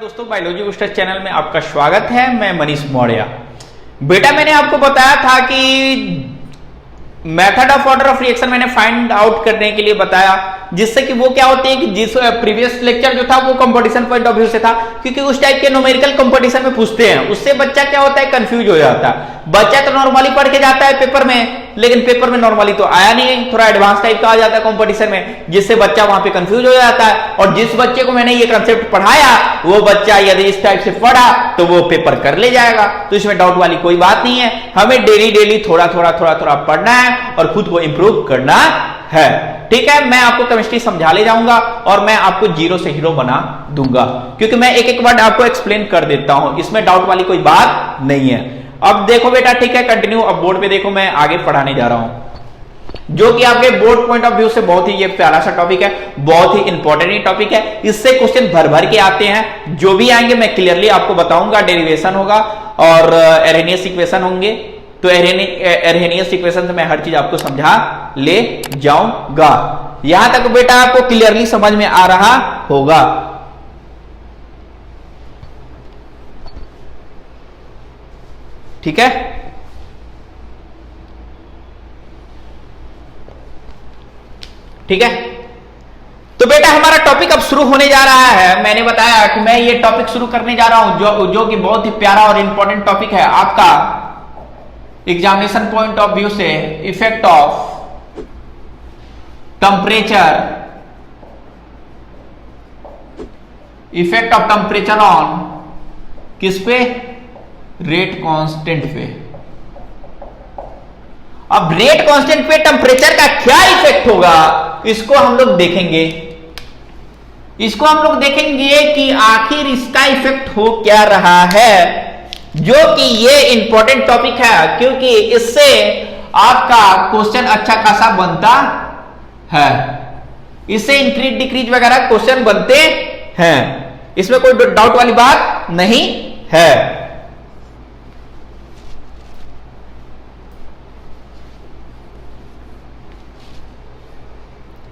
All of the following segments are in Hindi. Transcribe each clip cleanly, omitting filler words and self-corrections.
दोस्तों, बायोलॉजी बूस्टर चैनल में आपका स्वागत है। मैं मनीष मौर्य। बेटा, मैंने आपको बताया था कि method of order of reaction मैंने फाइंड आउट करने के लिए बताया, जिससे कि वो क्या होती है कि जिस प्रीवियस लेक्चर जो था वो कंपटीशन पॉइंट ऑफ व्यू से था, क्योंकि उस टाइप के न्यूमेरिकल कंपटीशन में पूछते हैं, उससे बच्चा क्या होता है कंफ्यूज हो जाता है। बच्चा तो नॉर्मली पढ़ के जाता है पेपर में, लेकिन पेपर में नॉर्मली तो आया नहीं, थोड़ा एडवांस टाइप का आ जाता है कंपटीशन में, जिससे बच्चा वहां पे कंफ्यूज हो जाता है। और जिस बच्चे को मैंने ये कंसेप्ट पढ़ाया वो बच्चा यदि इस टाइप से पढ़ा तो वो पेपर कर ले जाएगा, तो इसमें डाउट वाली कोई बात नहीं है। हमें डेली थोड़ा थोड़ा पढ़ना है और खुद को इंप्रूव करना है। ठीक है, मैं आपको केमिस्ट्री समझा ले जाऊंगा और मैं आपको जीरो से हीरो बना दूंगा, क्योंकि मैं एक एक वर्ड आपको एक्सप्लेन कर देता हूं, इसमें डाउट वाली कोई बात नहीं है। अब देखो बेटा, ठीक है, कंटिन्यू। अब बोर्ड पे देखो, मैं आगे पढ़ाने जा रहा हूं, जो कि आपके बोर्ड पॉइंट ऑफ व्यू से बहुत ही ये प्यारा सा टॉपिक है, बहुत ही इंपॉर्टेंट टॉपिक है। इससे क्वेश्चन भर के आते हैं, जो भी आएंगे मैं क्लियरली आपको बताऊंगा। डेरिवेशन होगा और एरेनियस इक्वेशन होंगे, तो एरेनियस इक्वेशन से मैं हर चीज आपको समझा ले जाऊंगा। यहां तक बेटा आपको क्लियरली समझ में आ रहा होगा। ठीक है, ठीक है। तो बेटा हमारा टॉपिक अब शुरू होने जा रहा है। मैंने बताया कि मैं ये टॉपिक शुरू करने जा रहा हूं, जो कि बहुत ही प्यारा और इंपॉर्टेंट टॉपिक है आपका एग्जामिनेशन पॉइंट ऑफ व्यू से। Effect of temperature, effect of temperature on किस पे? रेट कांस्टेंट पे। अब रेट कांस्टेंट पे टेम्परेचर का क्या इफेक्ट होगा, इसको हम लोग देखेंगे। इसको हम लोग देखेंगे कि आखिर इसका इफेक्ट हो क्या रहा है, जो कि ये इंपॉर्टेंट टॉपिक है, क्योंकि इससे आपका क्वेश्चन अच्छा खासा बनता है। इससे इंक्रीज डिक्रीज वगैरह क्वेश्चन बनते हैं, इसमें कोई डाउट वाली बात नहीं है।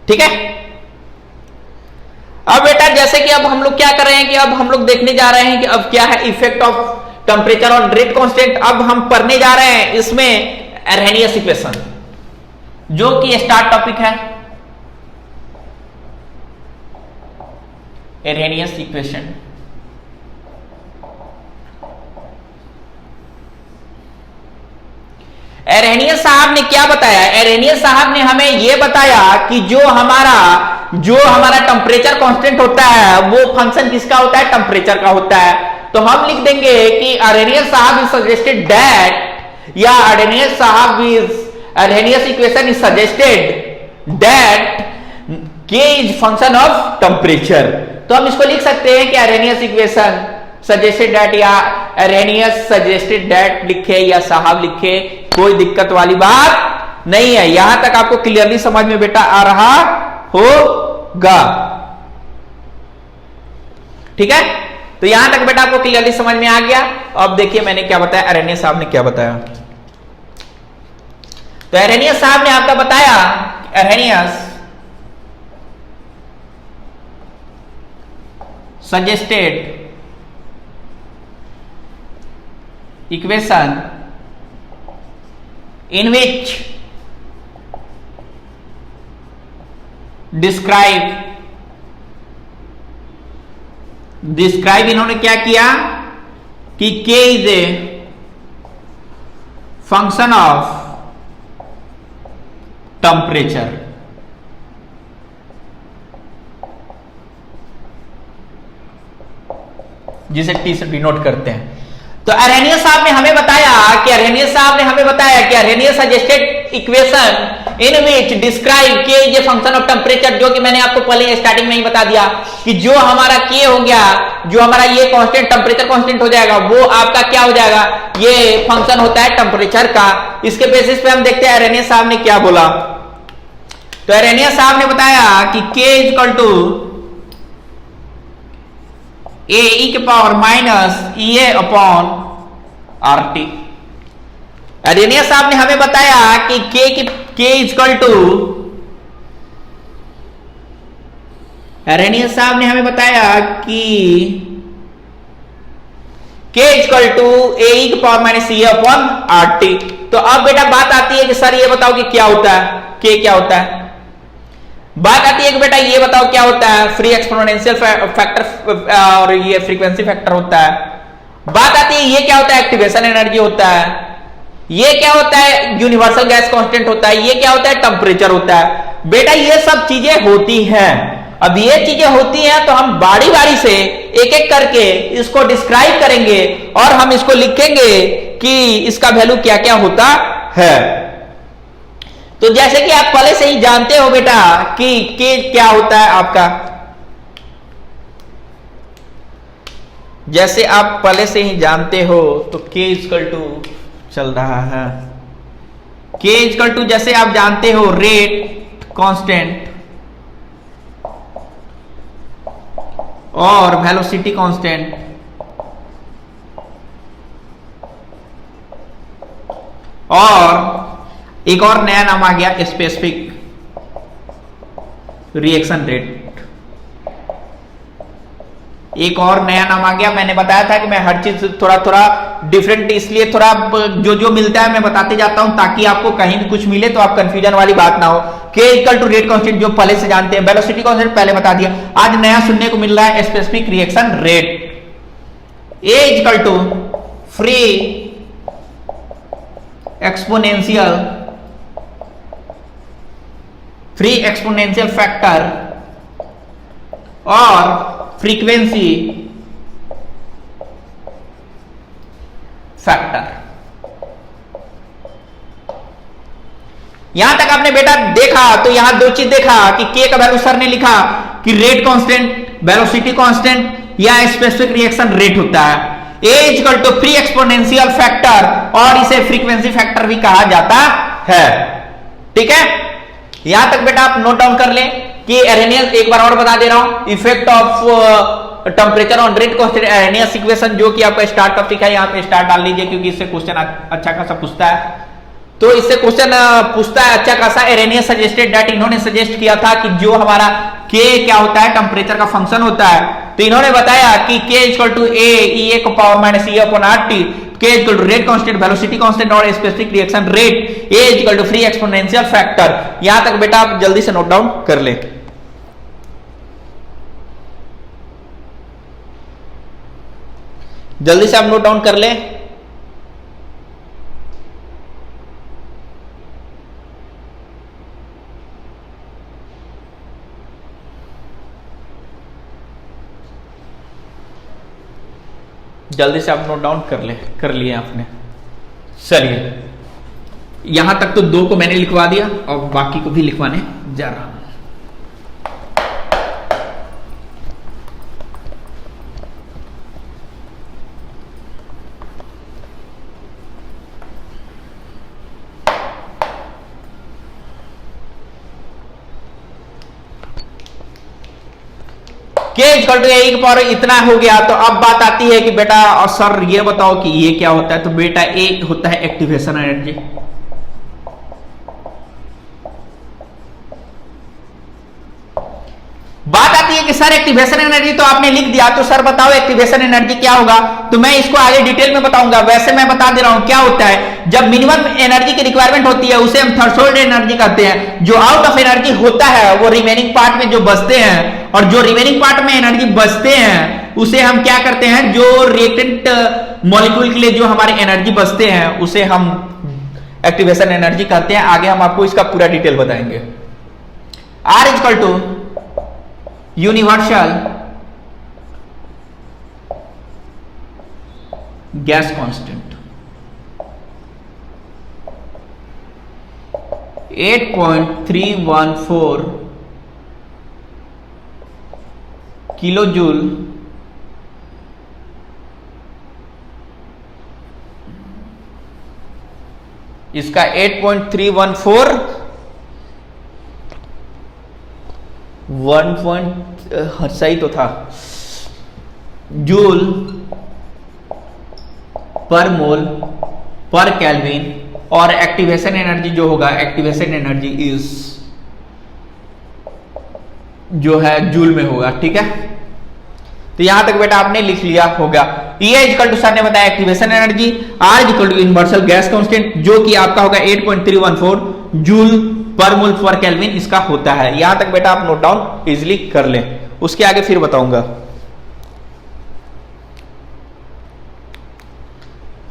ठीक है। अब बेटा जैसे कि अब हम लोग क्या कर रहे हैं कि अब हम लोग देखने जा रहे हैं कि अब क्या है effect of temperature on rate constant. अब हम पढ़ने जा रहे हैं इसमें एरेनियस इक्वेशन, जो कि स्टार्ट टॉपिक है। एरेनियस इक्वेशन, एरेनियस साहब ने क्या बताया? एरेनियस साहब ने हमें यह बताया कि जो हमारा टेम्परेचर कांस्टेंट होता है वो फंक्शन किसका होता है? टेम्परेचर का होता है। तो हम लिख देंगे कि एरेनियस साहब इज सजेस्टेड दैट, या erroneous equation is suggested that के इज फंक्शन ऑफ टेम्परेचर। तो हम इसको लिख सकते हैं कि एरेनियस इक्वेशन सजेस्टेड दैट, या एरेनियस सजेस्टेड दैट लिखे या साहब लिखे, कोई दिक्कत वाली बात नहीं है। यहां तक आपको क्लियरली समझ में बेटा आ रहा होगा। ठीक है, तो यहां तक बेटा आपको क्लियरली समझ में आ गया। अब देखिए मैंने क्या बताया, एरेनियस साहब ने क्या बताया। तो एरेनियस साहब ने आपका बताया, erroneous suggested equation in which describe इन्होंने क्या किया कि k is a function of temperature। जिसे T से डिनोट करते हैं। तो एरेनियस साहब ने हमें बताया कि Arrhenius suggested equation in which describe K is a function of temperature, जो कि मैंने आपको पहले स्टार्टिंग में ही बता दिया कि जो हमारा के हो गया, जो हमारा ये कांस्टेंट टेम्परेचर कांस्टेंट हो जाएगा, वो आपका क्या हो जाएगा? ये फंक्शन होता है टेम्परेचर का। इसके बेसिस पे हम देखते हैं एरेनियस साहब ने क्या बोला। तो एरेनियस साहब ने बताया कि के is equal to A E के पावर माइनस ई ए अपॉन आर टी। एरेनियस साहब ने हमें बताया कि के इक्वल टू, एरेनियस साहब ने हमें बताया कि K इक्वल टू ए की power minus E upon R T. तो अब बेटा बात आती है कि सर ये बताओ कि क्या होता है K, क्या होता है। बात आती है कि बेटा ये बताओ क्या होता है फ्री एक्सपोनेंशियल फैक्टर और ये फ्रीक्वेंसी फैक्टर होता है। बात आती है ये क्या होता है एक्टिवेशन एनर्जी होता है, ये क्या होता है यूनिवर्सल गैस कांस्टेंट होता है, ये क्या होता है टेम्परेचर होता है। बेटा ये सब चीजें होती हैं। अब ये चीजें होती हैं तो हम बारी बारी से एक एक करके इसको डिस्क्राइब करेंगे और हम इसको लिखेंगे कि इसका वैल्यू क्या क्या होता है। तो जैसे कि आप पहले से ही जानते हो बेटा कि K क्या होता है आपका, जैसे आप पहले से ही जानते हो तो K इक्वल टू चल रहा है, K इक्वल टू जैसे आप जानते हो रेट कांस्टेंट और वेलोसिटी कांस्टेंट और एक और नया नाम आ गया स्पेसिफिक रिएक्शन रेट। एक और नया नाम आ गया, मैंने बताया था कि मैं हर चीज थोड़ा थोड़ा डिफरेंट, इसलिए थोड़ा जो जो मिलता है मैं बताते जाता हूं ताकि आपको कहीं भी कुछ मिले तो आप कंफ्यूजन वाली बात ना हो। K equal to rate constant जो पहले से जानते हैं, वेलोसिटी कांस्टेंट पहले बता दिया, आज नया सुनने को मिल रहा है specific reaction rate. A equal to free exponential factor और फ्रीक्वेंसी फैक्टर। यहां तक आपने बेटा देखा तो यहां दो चीज देखा कि K का वैल्यू सर ने लिखा कि रेट कांस्टेंट, वेलोसिटी कांस्टेंट या स्पेसिफिक रिएक्शन रेट होता है। A equal to free exponential factor और इसे फ्रीक्वेंसी फैक्टर भी कहा जाता है। ठीक है, यहां तक बेटा आप नोट डाउन कर लें कि एरेनियस, एक बार और बता दे रहा हूं, effect of temperature on rate constant Arrhenius equation, जो कि आपका स्टार टॉपिक है, यहां पे स्टार डाल लीजिए क्योंकि इससे क्वेश्चन अच्छा खासा पूछता है। तो इससे क्वेश्चन पूछता है अच्छा खासा। एरेनियस सजेस्टेड दैट, इन्होंने सजेस्ट किया था कि जो हमारा K क्या होता है टेम्परेचर का फंक्शन होता है, तो इन्होंने बताया कि K equal to A E को power minus E upon R T, K equal to rate constant, velocity constant और specific reaction rate, A equal to free exponential factor. यहां तक बेटा आप जल्दी से नोट डाउन कर ले। जल्दी से आप नोट डाउन कर ले। जल्दी से आप नोट डाउन कर लिए आपने। चलिए, यहां तक तो दो को मैंने लिखवा दिया और बाकी को भी लिखवाने जा रहा हूं। K इक्वल टू ए की पावर इतना हो गया। तो अब बात आती है कि बेटा और सर ये बताओ कि ये क्या होता है। तो बेटा A होता है एक्टिवेशन एनर्जी, बात आती है कि सर एक्टिवेशन एनर्जी तो आपने लिख दिया, तो सर बताओ एक्टिवेशन एनर्जी क्या होगा। तो मैं इसको आगे डिटेल में बताऊंगा, वैसे मैं बता दे रहा हूं क्या होता है। जब मिनिमम एनर्जी की रिक्वायरमेंट होती है उसे हम थ्रेशोल्ड एनर्जी कहते हैं। जो आउट ऑफ एनर्जी होता है वो रिमेनिंग पार्ट में जो बचते हैं, और जो रिमेनिंग पार्ट में एनर्जी बचते हैं उसे हम क्या करते हैं, जो रिएक्टेंट मॉलिक्यूल के लिए जो हमारे एनर्जी बचते हैं उसे हम एक्टिवेशन एनर्जी कहते हैं। आगे हम आपको इसका पूरा डिटेल बताएंगे। R equal to universal gas constant 8.314 kilo joule इसका 8.314 सही तो था जूल पर मोल पर केल्विन, और एक्टिवेशन एनर्जी जो होगा, एक्टिवेशन एनर्जी इज जो है जूल में होगा। ठीक है, तो यहां तक बेटा आपने लिख लिया होगा। E इक्वल टू सर ने बताया activation energy, R equal to universal gas constant जो कि आपका होगा 8.314 जूल पर मोल पर केल्विन इसका होता है। यहां तक बेटा आप नोट डाउन इजिली कर लें, उसके आगे फिर बताऊंगा।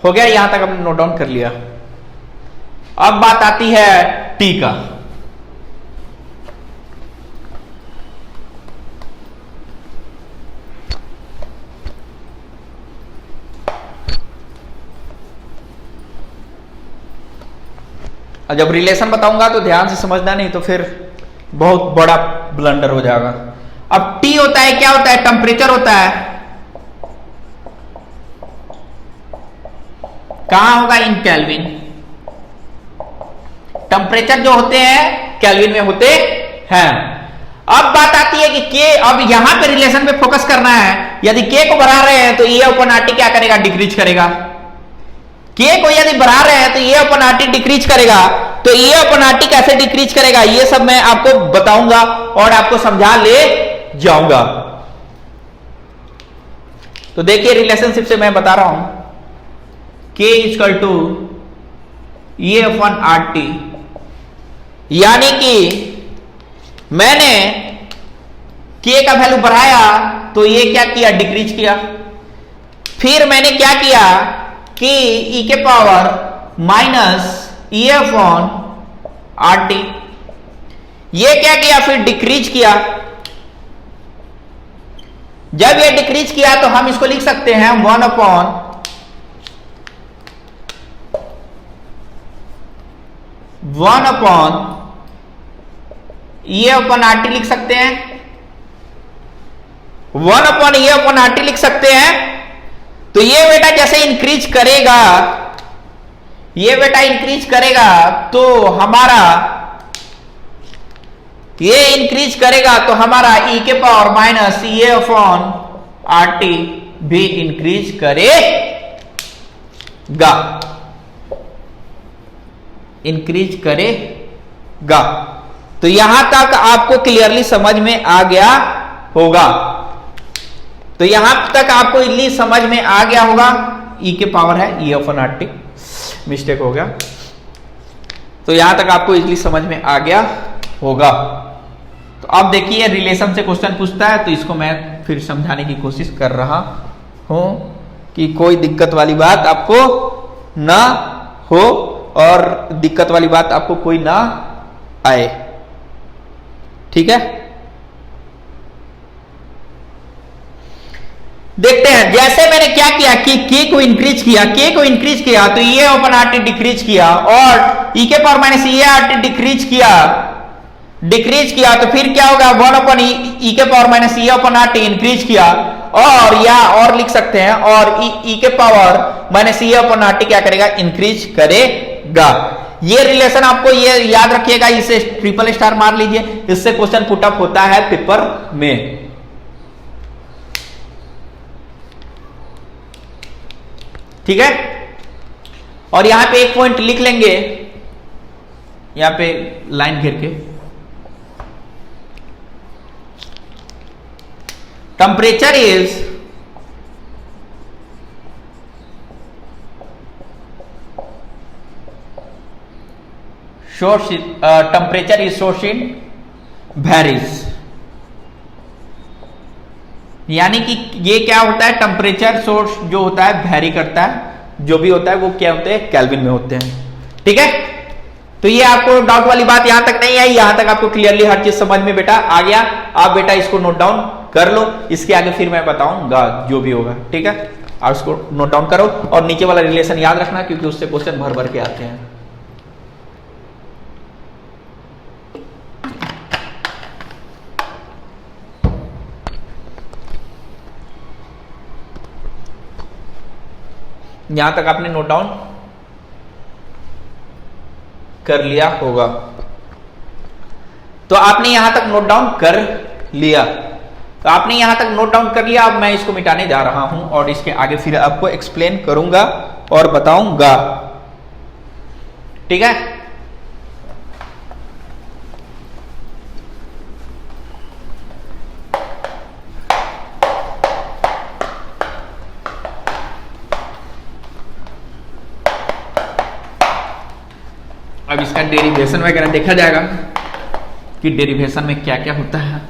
हो गया, यहां तक आपने नोट डाउन कर लिया। अब बात आती है टी का। जब रिलेशन बताऊंगा तो ध्यान से समझना, नहीं तो फिर बहुत बड़ा ब्लंडर हो जाएगा। अब टी होता है, क्या होता है? टेम्परेचर होता है। कहां होगा? इन केल्विन। टेम्परेचर जो होते हैं केल्विन में होते हैं। अब बात आती है कि के, अब यहां पे रिलेशन पे फोकस करना है। यदि के को बढ़ा रहे हैं तो ये अपन आरटी क्या करेगा? डिक्रीज करेगा। के को यदि बढ़ा रहे हैं तो ये अपन आरटी डिक्रीज करेगा। तो ये अपन आरटी कैसे डिक्रीज करेगा ये सब मैं आपको बताऊंगा और आपको समझा ले जाऊंगा। तो देखिए रिलेशनशिप से मैं बता रहा हूं, के इक्वल टू ये अपन आरटी, यानी कि मैंने के का वैल्यू बढ़ाया तो ये क्या किया? डिक्रीज किया। फिर मैंने क्या किया कि ई के power minus E upon R T, ये क्या किया? फिर डिक्रीज किया। जब ये डिक्रीज किया तो हम इसको लिख सकते हैं 1 अपॉन ये अपन आर टी लिख सकते हैं। 1 अपॉन ये अपन आर टी लिख सकते हैं। तो ये बेटा जैसे इंक्रीज करेगा, ये बेटा इंक्रीज करेगा तो हमारा ये इंक्रीज करेगा तो हमारा ई के पावर माइनस ये अपॉन आर टी भी इंक्रीज करेगा, इंक्रीज करेगा। तो यहां तक आपको क्लियरली समझ में आ गया होगा। तो यहां तक आपको इतनी समझ में आ गया होगा। ई के पावर है ई अपॉन आर टी, मिस्टेक हो गया। तो यहां तक आपको इजली समझ में आ गया होगा। तो अब देखिए रिलेशन से क्वेश्चन पूछता है तो इसको मैं फिर समझाने की कोशिश कर रहा हूं कि कोई दिक्कत वाली बात आपको ना हो और दिक्कत वाली बात आपको कोई ना आए, ठीक है। देखते हैं, जैसे मैंने क्या किया कि के को इंक्रीज किया, के को इंक्रीज किया तो ये अपन आर टी डिक्रीज किया और ई के पावर माइनस ये आर टी डिक्रीज किया, तो फिर क्या होगा? 1 अपन ई के पावर माइनस ये अपन आर टी इंक्रीज किया और या और लिख सकते हैं और ई के पावर माइनस ये अपन आर टी क्या करेगा? इंक्रीज करेगा। ये रिलेशन आपको ये याद रखिएगा, इसे ट्रिपल स्टार मार लीजिए, इससे क्वेश्चन पुटअप होता है पेपर में। ठीक है, और यहां पे एक पॉइंट लिख लेंगे, यहां पे लाइन घेर के, temperature is source, temperature is source in varies, यानी कि ये क्या होता है? टेम्परेचर सोर्स जो होता है वेरी करता है, जो भी होता है वो क्या होते हैं? केल्विन में होते हैं, ठीक है। तो ये आपको डाउट वाली बात यहां तक नहीं आई, यहां तक आपको क्लियरली हर चीज समझ में बेटा आ गया। आप बेटा इसको नोट डाउन कर लो, इसके आगे फिर मैं बताऊंगा जो भी होगा, ठीक है। आप इसको नोट डाउन करो और नीचे वाला रिलेशन याद रखना क्योंकि उससे क्वेश्चन भर भर के आते हैं। यहां तक आपने नोट डाउन कर लिया होगा। तो आपने यहां तक नोट डाउन कर लिया, तो आपने यहां तक नोट डाउन कर लिया। अब मैं इसको मिटाने जा रहा हूं और इसके आगे फिर आपको एक्सप्लेन करूंगा और बताऊंगा, ठीक है। अब इसका डेरिवेशन वगैरह देखा जाएगा कि डेरिवेशन में क्या क्या होता है।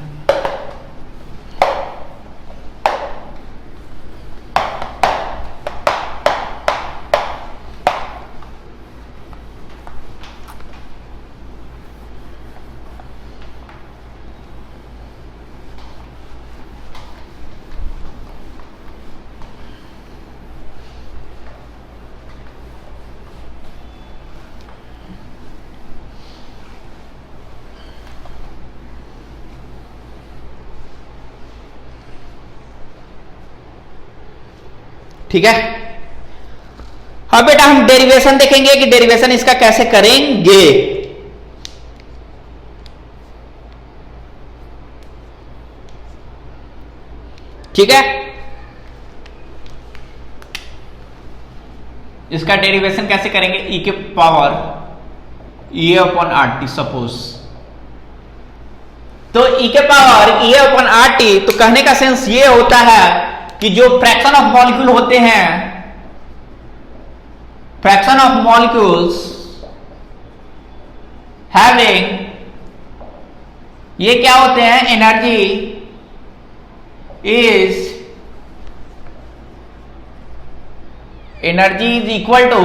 ठीक है, अब बेटा हम डेरिवेशन देखेंगे कि डेरिवेशन इसका कैसे करेंगे। ठीक है, इसका डेरिवेशन कैसे करेंगे, ई के पावर ए अपॉन आर टी सपोज, तो ई के पावर ए अपॉन आर टी, तो कहने का सेंस ये होता है कि जो फ्रैक्शन ऑफ मॉलिक्यूल होते हैं, फ्रैक्शन ऑफ मॉलिक्यूल्स हैविंग, ये क्या होते हैं, एनर्जी इज इक्वल टू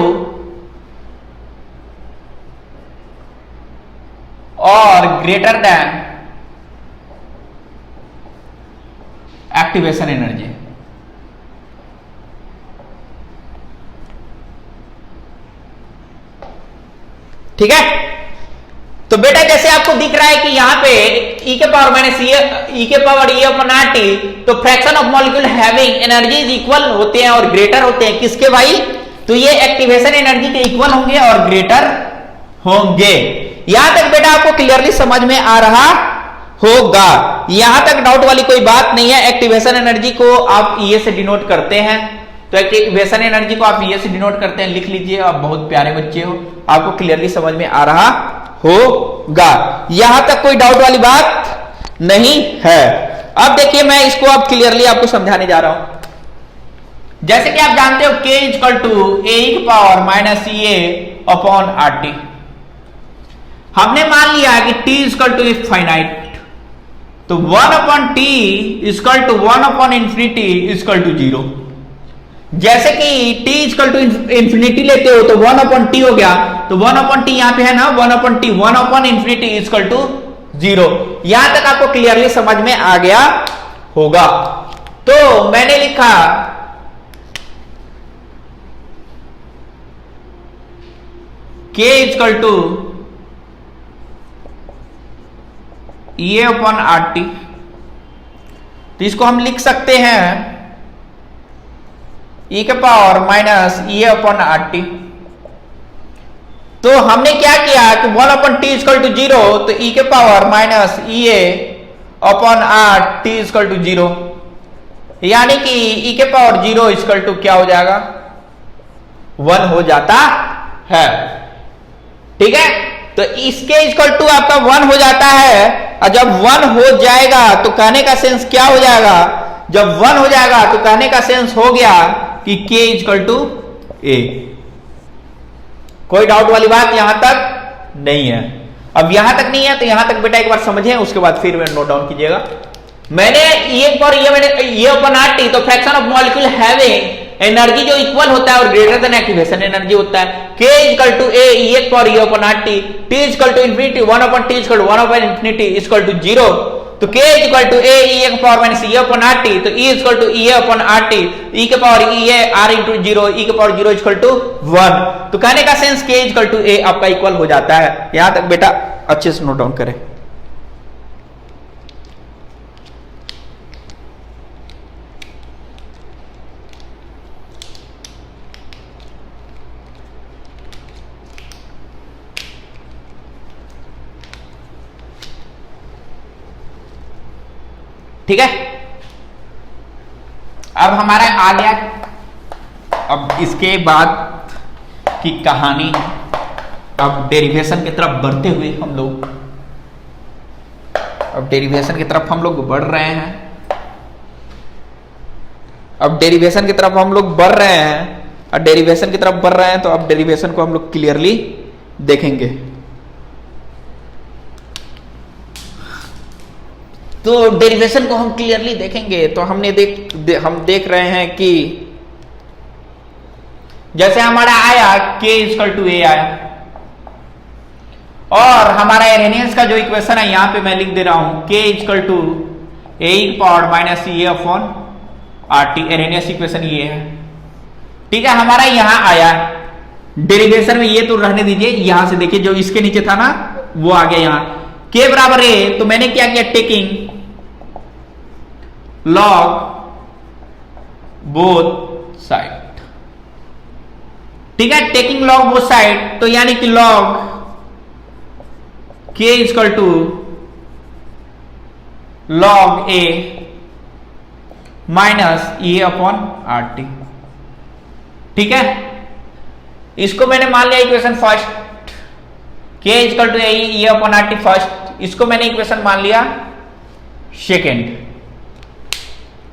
और ग्रेटर देन एक्टिवेशन एनर्जी। ठीक है, तो बेटा जैसे आपको दिख रहा है कि यहां पे ई के पावर माइनस ई के power E upon R T, तो fraction of molecule having energy equal होते हैं और ग्रेटर होते हैं किसके भाई, तो ये एक्टिवेशन एनर्जी के इक्वल होंगे और ग्रेटर होंगे। यहां तक बेटा आपको क्लियरली समझ में आ रहा होगा, यहां तक डाउट वाली कोई बात नहीं है। एक्टिवेशन एनर्जी को आप ई से डिनोट करते हैं, तो एक्टिवेशन एनर्जी को आप ये से डिनोट करते हैं, लिख लीजिए, आप बहुत प्यारे बच्चे हो, आपको क्लियरली समझ में आ रहा होगा। यहां तक कोई डाउट वाली बात नहीं है। अब देखिए मैं इसको अब क्लियरली आपको समझाने जा रहा हूं। जैसे कि आप जानते हो k इक्वल टू ए की पावर माइनस ए अपॉन आर टी, हमने मान लिया है कि t इक्वल टू फाइनाइट, तो 1 upon t equal to 1 upon infinity equal to 0। जैसे कि t इक्वल टू इंफिनिटी लेते हो तो 1 अपॉन टी हो गया, तो 1 अपॉन टी यहां पे है ना, 1 upon t, 1 upon infinity equal to 0। यहां तक आपको क्लियरली समझ में आ गया होगा। तो मैंने लिखा k equal to A upon R T, तो इसको हम लिख सकते हैं ई के पावर माइनस ए अपॉन आर टी। तो हमने क्या किया कि 1 अपॉन टी इक्वल टू 0, तो ई के power minus A upon R T equal to 0, यानी कि ई के पावर 0 इक्वल टू क्या हो जाएगा, 1 हो जाता है। ठीक है, तो इसके इक्वल टू आपका 1 हो जाता है, और जब 1 हो जाएगा तो कहने का सेंस क्या हो जाएगा, जब 1 हो जाएगा तो कहने का सेंस हो गया कि k इक्वल टू ए। कोई डाउट वाली बात यहां तक नहीं है। अब यहां तक नहीं है तो यहां तक बेटा एक बार समझें, उसके बाद फिर नोट डाउन कीजिएगा। मैंने ये अपन आर टी, तो fraction of molecule having energy जो इक्वल होता है और ग्रेटर देन एक्टिवेशन एनर्जी होता है, k equal to A E पर E upon R T, t equal to infinity 1 upon t equal to 1 upon infinity equal to 0, तो k equal to A E के power minus E upon R T, तो e equal to E upon R T, e के power E R into 0, e के पावर 0 इक्वल टू 1। तो कहने का सेंस k इक्वल टू ए आपका इक्वल हो जाता है। यहां तक बेटा अच्छे से नोट डाउन करें। ठीक है, अब हमारा आ गया, अब इसके बाद की कहानी, अब डेरिवेशन की तरफ बढ़ते हुए हम लोग, अब डेरिवेशन की तरफ हम लोग बढ़ रहे हैं, अब डेरिवेशन की तरफ हम लोग बढ़ रहे हैं, और डेरिवेशन की तरफ बढ़ रहे हैं तो अब डेरिवेशन को हम लोग क्लियरली देखेंगे। तो डेरिवेशन को हम क्लियरली देखेंगे तो हम देख रहे हैं कि जैसे हमारा आया k इक्वल टू ए आया, और हमारा एरेनियस का जो इक्वेशन है यहां पे मैं लिख दे रहा हूं k equal to A power minus A upon R T. Arrhenius equation ये है, ठीक है। हमारा यहां आया डेरिवेशन में, ये तो रहने दीजिए, यहां से देखिए जो इसके नीचे था ना वो आ गया यहां k बराबर ए। तो मैंने क्या किया, टेकिंग लॉग बोथ साइड, ठीक है, टेकिंग लॉग बोथ साइड। तो यानी कि log k equal to log A minus A upon R T, ठीक है। इसको मैंने मान लिया equation first, k equal to A upon R T first, इसको मैंने इक्वेशन मान लिया सेकेंड,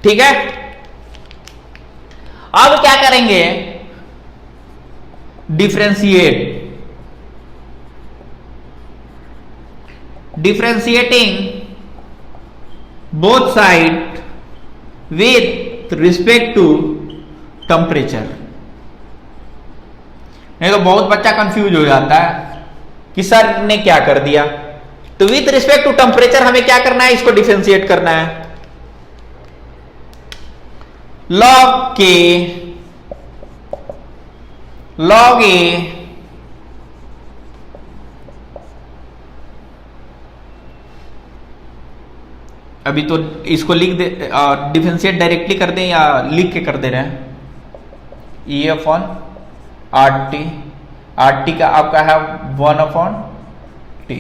ठीक है। अब क्या करेंगे, differentiating both side with respect to temperature. नहीं तो बहुत बच्चा कंफ्यूज हो जाता है कि सर ने क्या कर दिया। तो विथ रिस्पेक्ट टू टेम्परेचर हमें क्या करना है, इसको डिफरेंशिएट करना है। लॉग के लॉग ए अभी तो इसको लिख दे, डिफरेंशिएट डायरेक्टली कर दें या लिख के कर दे रहे हैं, ई अपॉन आर टी का आपका है 1 अपॉन टी।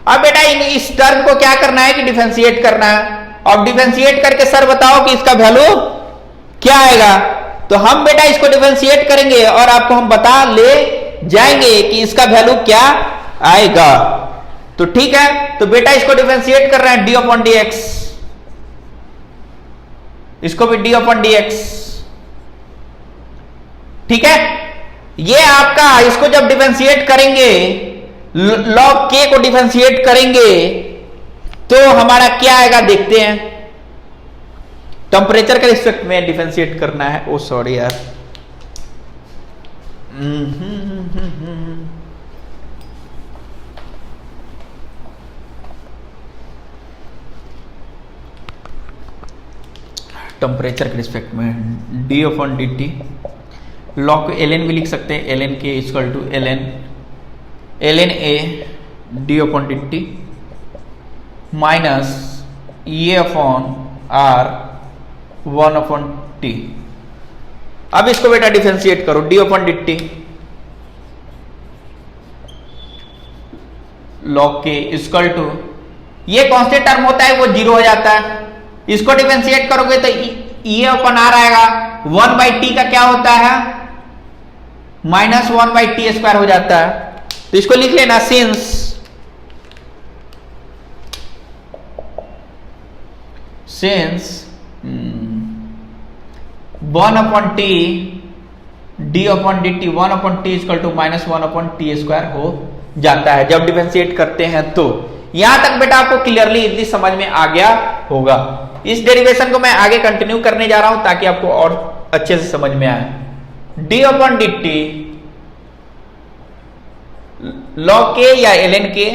अब बेटा इस टर्म को क्या करना है कि डिफरेंशिएट करना है। अब डिफरेंशिएट करके सर बताओ कि इसका वैल्यू क्या आएगा। तो हम बेटा इसको डिफरेंशिएट करेंगे और आपको हम बता ले जाएंगे कि इसका वैल्यू क्या आएगा। तो ठीक है, तो बेटा इसको डिफरेंशिएट कर रहे हैं डी अपॉन डी एक्स, इसको भी डी अपॉन डी एक्स, ठीक है। ये आपका इसको जब डिफरेंशिएट करेंगे, लॉग के को डिफरेंशिएट करेंगे तो हमारा क्या आएगा देखते हैं। टेम्परेचर के रिस्पेक्ट में डिफरेंशिएट करना है। ओ सॉरी यार, टेम्परेचर के रिस्पेक्ट में d upon d t. Log को एल भी लिख सकते हैं, एल एन के equal to L N A d upon d t minus A upon R 1 upon t. अब इसको बेटा डिफरेंशिएट करो, d upon d t log के इक्वल टू, ये कांस्टेंट टर्म होता है वो 0 हो जाता है। इसको डिफरेंशिएट करोगे तो ई अपॉन आर आएगा, 1 बाई टी का क्या होता है माइनस 1 बाई टी स्क्वायर हो जाता है। तो इसको लिख लेना, since 1 upon t d upon d t 1 upon t equal to minus 1 upon t square हो जाता है जब डिफरेंशिएट करते हैं। तो यहां तक बेटा आपको क्लियरली इतनी समझ में आ गया होगा। इस डेरिवेशन को मैं आगे कंटिन्यू करने जा रहा हूं ताकि आपको और अच्छे से समझ में आए। D upon d t log के या एल एन के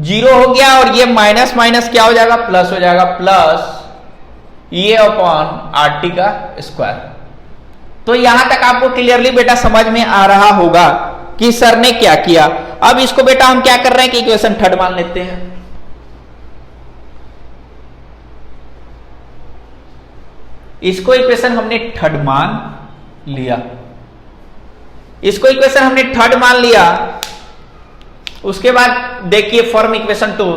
0 हो गया और ये माइनस माइनस क्या हो जाएगा, प्लस हो जाएगा, प्लस ये अपॉन आर टी का स्क्वायर। तो यहां तक आपको क्लियरली बेटा समझ में आ रहा होगा कि सर ने क्या किया। अब इसको बेटा हम क्या कर रहे हैं कि इक्वेशन थर्ड मान लेते हैं। इसको इक्वेशन हमने थर्ड मान लिया, इसको इक्वेशन हमने थर्ड मान लिया। उसके बाद देखिए फॉर्म इक्वेशन 2,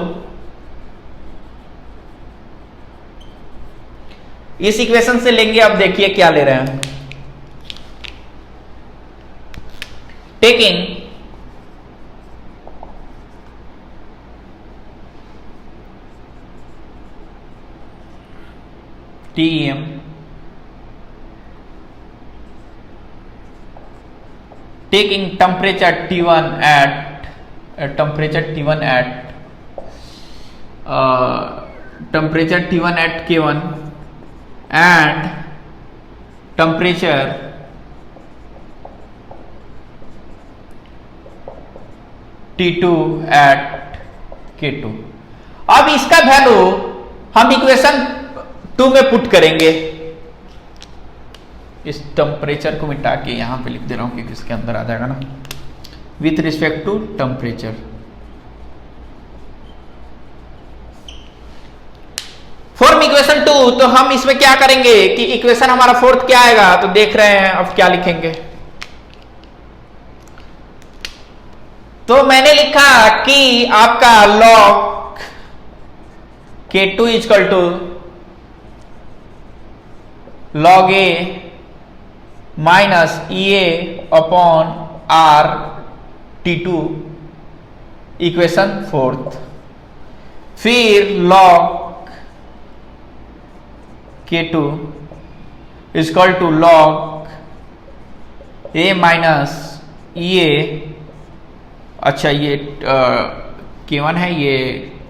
इस इक्वेशन से लेंगे। अब देखिए क्या ले रहे हैं, taking TEM taking temperature T1 at temperature T1 at K1 and temperature T2 at K2। अब इसका वैल्यू हम इक्वेशन 2 में पुट करेंगे। इस टेम्परेचर को मिटा के यहां पे लिख दे रहा हूं क्योंकि इसके अंदर आ जाएगा ना, with respect to temperature. Form equation 2, तो हम इसमें क्या करेंगे कि इक्वेशन हमारा फोर्थ क्या आएगा, तो देख रहे हैं अब क्या लिखेंगे। तो मैंने लिखा कि आपका log K2 equal to log A minus EA upon R T2 equation fourth. फिर log K2 equal to log A minus EA, अच्छा ये K1 है, ये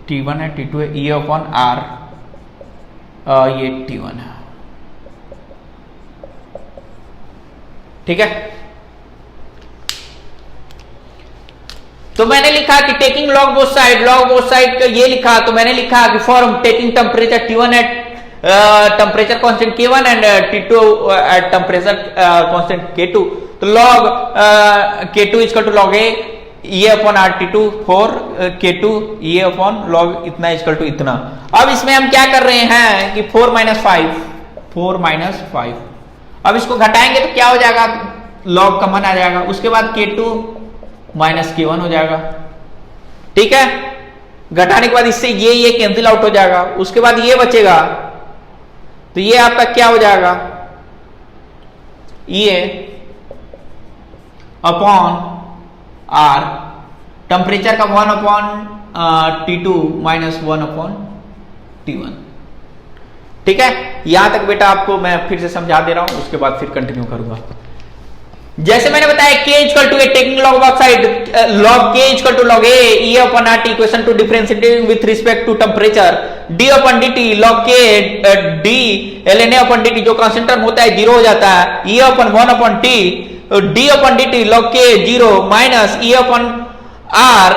T1 है, T2 है, E अपॉन R, ये T1 है। ठीक है, तो मैंने लिखा कि टेकिंग लॉग बोथ साइड का ये लिखा, तो मैंने लिखा कि for taking temperature T1 at temperature constant K1 and T2 at temperature constant K2, तो log K2 equal to log A E upon R T2 for K2 E upon log इतना इक्वल टू इतना। अब इसमें हम क्या कर रहे हैं कि 4 माइनस 5, अब इसको घटाएंगे तो क्या हो जाएगा, log कॉमन आ जाएगा, उसके बाद K2 माइनस K1 हो जाएगा। ठीक है, घटाने के बाद इससे ये कैंसिल आउट हो जाएगा, उसके बाद ये बचेगा, तो ये आपका क्या हो जाएगा, ये अपॉन R टेम्परेचर का 1 upon T2 minus 1 upon T1। ठीक है, यहां तक बेटा आपको मैं फिर से समझा दे रहा हूं, उसके बाद फिर कंटिन्यू करूंगा। जैसे मैंने बताया K equal to taking log both side, log K equal to log A E upon R T equation two differentiating with respect to temperature D upon dt log K D ln A upon dt, जो कांस्टेंट टर्म होता है 0 हो जाता है, E upon 1 upon T D upon dt log K 0 minus E upon R,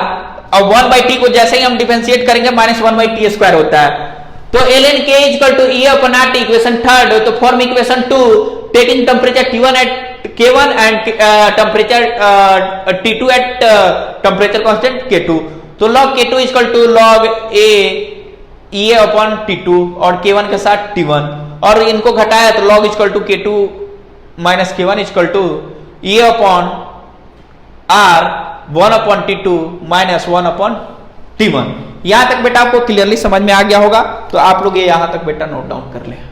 और 1 बाई T को जैसे ही हम डिफरेंशिएट करेंगे माइनस 1 बाई T स्क्वायर होता है। तो ln K equal to E upon R T equation third, तो form equation 2 taking temperature T1 at K1 and temperature T2 at temperature constant K2, तो log K2 equal to log A E upon T2 और K1 के साथ T1, और इनको घटाया तो log equal to K2 minus K1 equal to E upon R 1 upon T2 minus 1 upon T1। यहां तक बेटा आपको क्लियरली समझ में आ गया होगा, तो आप लोग ये यहां तक बेटा नोट डाउन कर लें।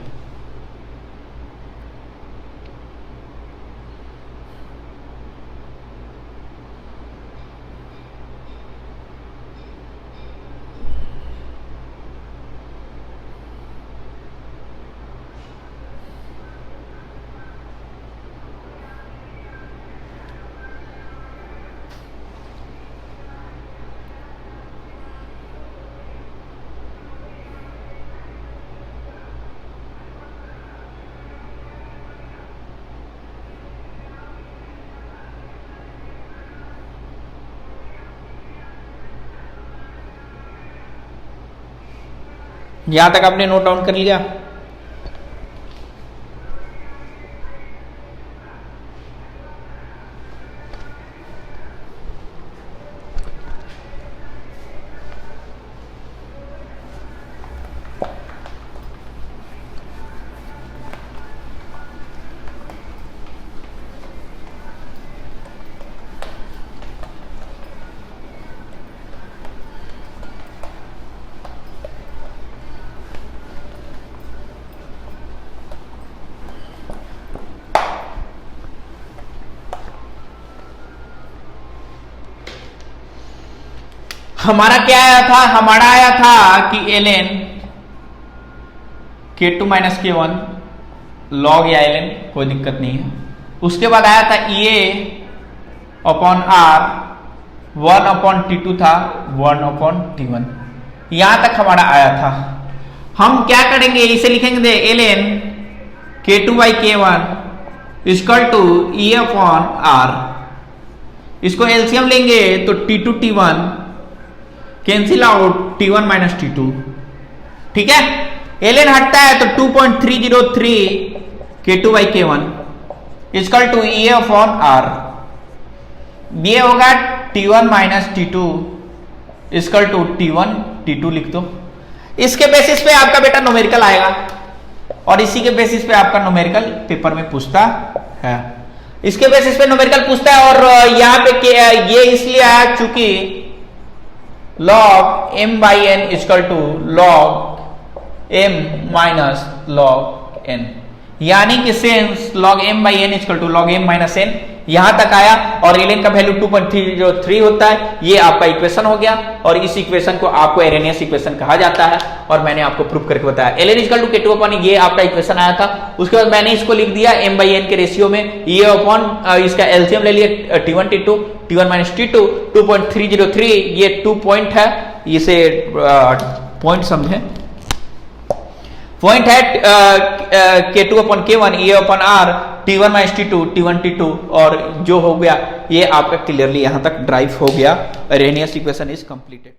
यहां तक आपने नोट डाउन कर लिया। हमारा क्या आया था, हमारा आया था कि ln K2 minus K1 log या ln, कोई दिक्कत नहीं है। उसके बाद आया था EA upon R 1 upon T2 था 1 अपॉन T1, यहां तक हमारा आया था। हम क्या करेंगे, इसे लिखेंगे ln k2 by k1 equal to e upon R. इसको एलसीएम लेंगे तो T2 T1 cancel out T1 minus T2। ठीक है, ln हटता है तो 2.303 k2 by k1 equal to e upon R. ये होगा T1 minus T2 equal to T1 T2 लिख दो। इसके बेसिस पे आपका बेटा न्यूमेरिकल आएगा और इसी के बेसिस पे आपका न्यूमेरिकल पेपर में पूछता है। इसके बेसिस पे न्यूमेरिकल पूछता है और यहां पे ये इसलिए आया चूंकि log m by n equal to log m minus log n, यानी कि since log m by n equal to log m minus n यहां तक आया और ln का वैल्यू 2.303 होता है। ये आपका इक्वेशन हो गया और इस इक्वेशन को आपको एरेनियस इक्वेशन कहा जाता है और मैंने आपको प्रूफ करके बताया। ln equal to k2 upon ये आपका इक्वेशन आया था। उसके बाद मैंने इसको लिख दिया m बाई n के रेशियो में, ये अपॉन इसका एलसीएम ले लिया T1 T2 T1 minus T2 2.303, ये 2 पॉइंट है, इसे पॉइंट समझे, पॉइंट है k2 अपॉन k1 ये upon r T1 minus T2 T1 T2 और जो हो गया ये आपका क्लियरली यहां तक ड्राइव हो गया। Arrhenius equation is completed.